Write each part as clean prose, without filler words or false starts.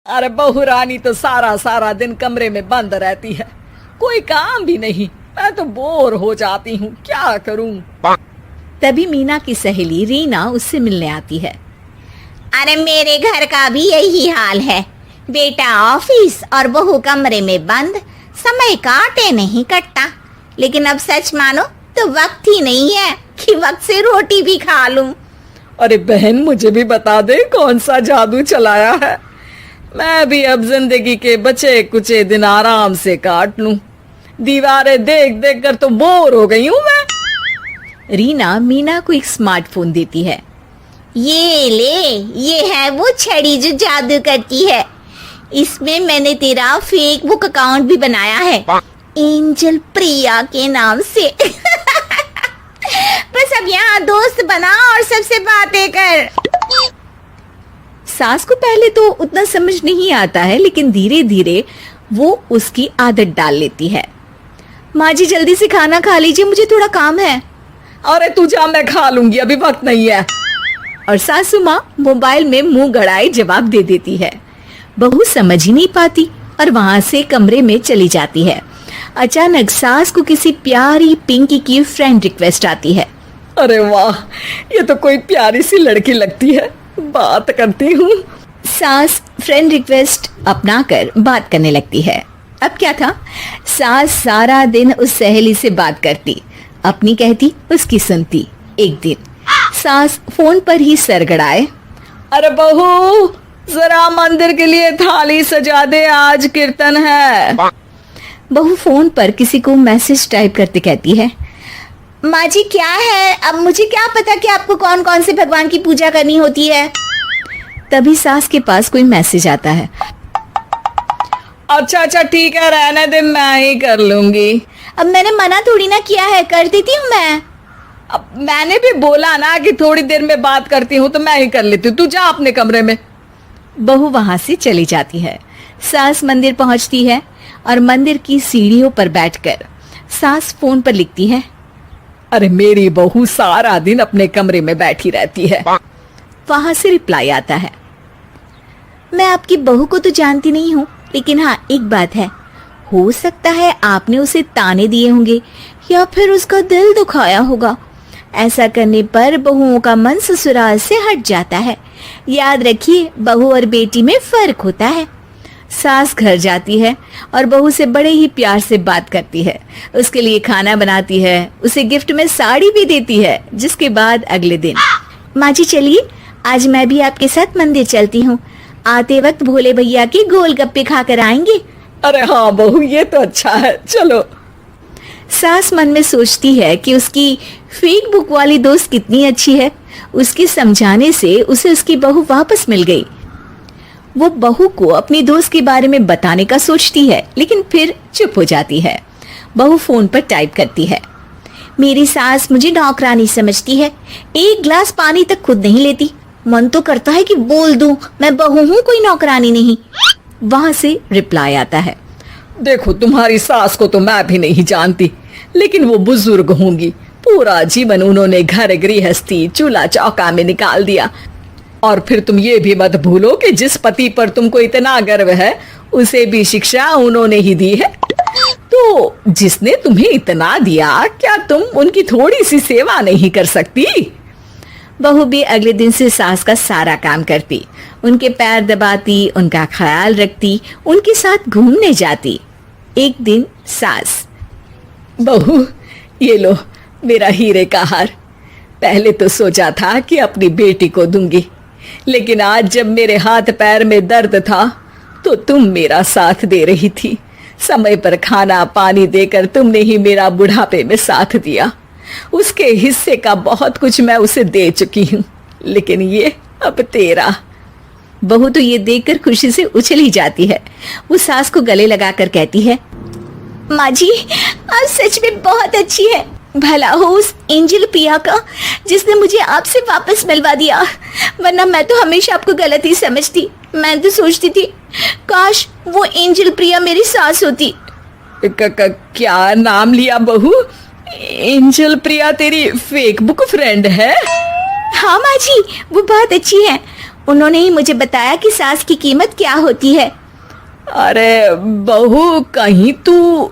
अरे बहू रानी तो सारा सारा दिन कमरे में बंद रहती है, कोई काम भी नहीं। मैं तो बोर हो जाती हूँ, क्या करूँ। तभी मीना की सहेली रीना उससे मिलने आती है। अरे मेरे घर का भी यही हाल है, बेटा ऑफिस और बहू कमरे में बंद, समय काटे नहीं कटता। लेकिन अब सच मानो तो वक्त ही नहीं है कि वक्त से रोटी भी खा लूं। अरे बहन, मुझे भी बता दे कौन सा जादू चलाया है, मैं भी अब जिंदगी के बचे कुचे दिन आराम से काट लूं। दीवारें देख देख कर तो बोर हो गई हूँ मैं। रीना मीना को एक स्मार्टफोन देती है। ये ले, ये है वो छड़ी जो जादू करती है। इसमें मैंने तेरा फेसबुक अकाउंट भी बनाया है, एंजल प्रिया के नाम से। बस अब यहाँ दोस्त बना और सबसे बातें कर। सास को पहले तो उतना समझ नहीं आता है, लेकिन धीरे धीरे वो उसकी आदत डाल लेती है। माँ जी जल्दी से खाना खा लीजिए, मुझे थोड़ा काम है। अरे तू जा, मैं खा लूंगी, अभी वक्त नहीं है। और सासू माँ मोबाइल में मुंह गड़ाए जवाब दे देती है। बहू समझ ही नहीं पाती और वहां से कमरे में चली जाती है। अचानक सास को किसी प्यारी पिंकी की फ्रेंड रिक्वेस्ट आती है। अरे वाह, ये तो कोई प्यारी सी लड़की लगती है, बात करती हूँ। सास फ्रेंड रिक्वेस्ट अपनाकर बात करने लगती है। अब क्या था, सास सारा दिन उस सहेली से बात करती, अपनी कहती, उसकी सुनती। एक दिन सास फोन पर ही सर गड़ाए। अरे बहू, जरा मंदिर के लिए थाली सजा दे, आज कीर्तन है। बहू फोन पर किसी को मैसेज टाइप करते कहती है। माँ जी क्या है, अब मुझे क्या पता कि आपको कौन कौन से भगवान की पूजा करनी होती है। तभी सास के पास कोई मैसेज आता है। अच्छा अच्छा ठीक है, रहने दे, मैं ही कर लूंगी। अब मैंने मना थोड़ी ना किया है, कर देती हूँ मैं। अब मैंने भी बोला ना कि थोड़ी देर में बात करती हूँ, तो मैं ही कर लेती हूँ, तू जा अपने कमरे में। बहू वहां से चली जाती है। सास मंदिर पहुंचती है और मंदिर की सीढ़ियों पर बैठकर सास फोन पर लिखती है। अरे मेरी बहू सारा दिन अपने कमरे में बैठी रहती है। वहां से रिप्लाई आता है। मैं आपकी बहू को तो जानती नहीं हूँ, लेकिन हाँ एक बात है, हो सकता है आपने उसे ताने दिए होंगे या फिर उसका दिल दुखाया होगा। ऐसा करने पर बहुओं का मन ससुराल से हट जाता है। याद रखिए, बहू और बेटी में फर्क होता है। सास घर जाती है और बहू से बड़े ही प्यार से बात करती है, उसके लिए खाना बनाती है, उसे गिफ्ट में साड़ी भी देती है। जिसके बाद अगले दिन, माँ जी चलिए, आज मैं भी आपके साथ मंदिर चलती हूँ, आते वक्त भोले भैया के गोलगप्पे खाकर आएंगे। अरे हाँ बहू, ये तो अच्छा है, चलो। सास मन में सोचती है कि उसकी फेक बुक वाली दोस्त कितनी अच्छी है। उसके समझाने से उसे उसकी बहू वापस मिल गई। वो बहू को अपनी दोस्त के बारे में बताने का सोचती है, लेकिन फिर चुप हो जाती है। बहू फोन पर टाइप करती है। मेरी सास मुझे नौकरानी समझती है, एक गिलास पानी तक खुद नहीं लेती। मन तो करता है कि बोल दूं, मैं बहू हूँ, कोई नौकरानी नहीं। वहां से रिप्लाई आता है। देखो, तुम्हारी सास को तो मैं भी नहीं जानती, लेकिन वो बुजुर्ग होंगी। पूरा जीवन उन्होंने घर गृहस्थी चूल्हा चौका में निकाल दिया। और फिर तुम ये भी मत भूलो कि जिस पति पर तुमको इतना गर्व है, उसे भी शिक्षा उन्होंने ही दी है। तो जिसने तुम्हें इतना दिया, क्या तुम उनकी थोड़ी सी सेवा नहीं कर सकती? बहू भी अगले दिन से सास का सारा काम करती, उनके पैर दबाती, उनका ख्याल रखती, उनके साथ घूमने जाती। एक दिन सास, बहू ये लो मेरा हीरे का हार। पहले तो सोचा था कि अपनी बेटी को दूंगी, लेकिन आज जब मेरे हाथ पैर में दर्द था तो तुम मेरा साथ दे रही थी। समय पर खाना पानी देकर तुमने ही मेरा बुढ़ापे में साथ दिया। उसके हिस्से का बहुत कुछ मैं उसे दे चुकी हूँ, लेकिन ये अब तेरा। बहू तो ये देखकर खुशी से उछली जाती है। वो सास को गले लगाकर कहती है। माँ जी, आज सच में बहुत अच्छी है। भला हो उस एंजल प्रिया का, जिसने मुझे आपसे वापस मिलवा दिया, वरना मैं तो हमेशा आपको गलत ही समझती। मैं तो सोचती थी काश वो एंजल प्रिया मेरी सास होती। क्या नाम लिया बहू? एंजल प्रिया तेरी फेक बुक फ्रेंड है? हाँ माँ जी, वो बहुत अच्छी है। उन्होंने ही मुझे बताया कि सास की कीमत क्या होती है। अरे बहू, कहीं तू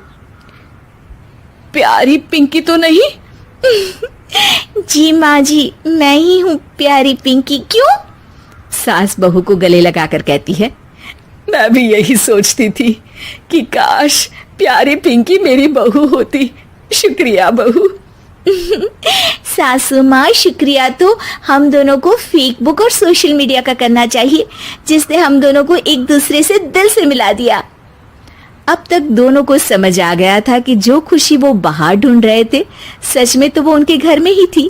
प्यारी पिंकी तो नहीं? जी माँ जी, मैं ही हूँ प्यारी पिंकी। क्यों? सास बहू को गले लगाकर कहती है। मैं भी यही सोचती थी कि काश प्यारी पिंकी मेरी बहू होती। शुक्रिया बहू। सासू माँ, शुक्रिया तो हम दोनों को फेसबुक और सोशल मीडिया का करना चाहिए, जिसने हम दोनों को एक दूसरे से दिल से मिला दिया। अब तक दोनों को समझ आ गया था कि जो खुशी वो बाहर ढूंढ रहे थे, सच में तो वो उनके घर में ही थी।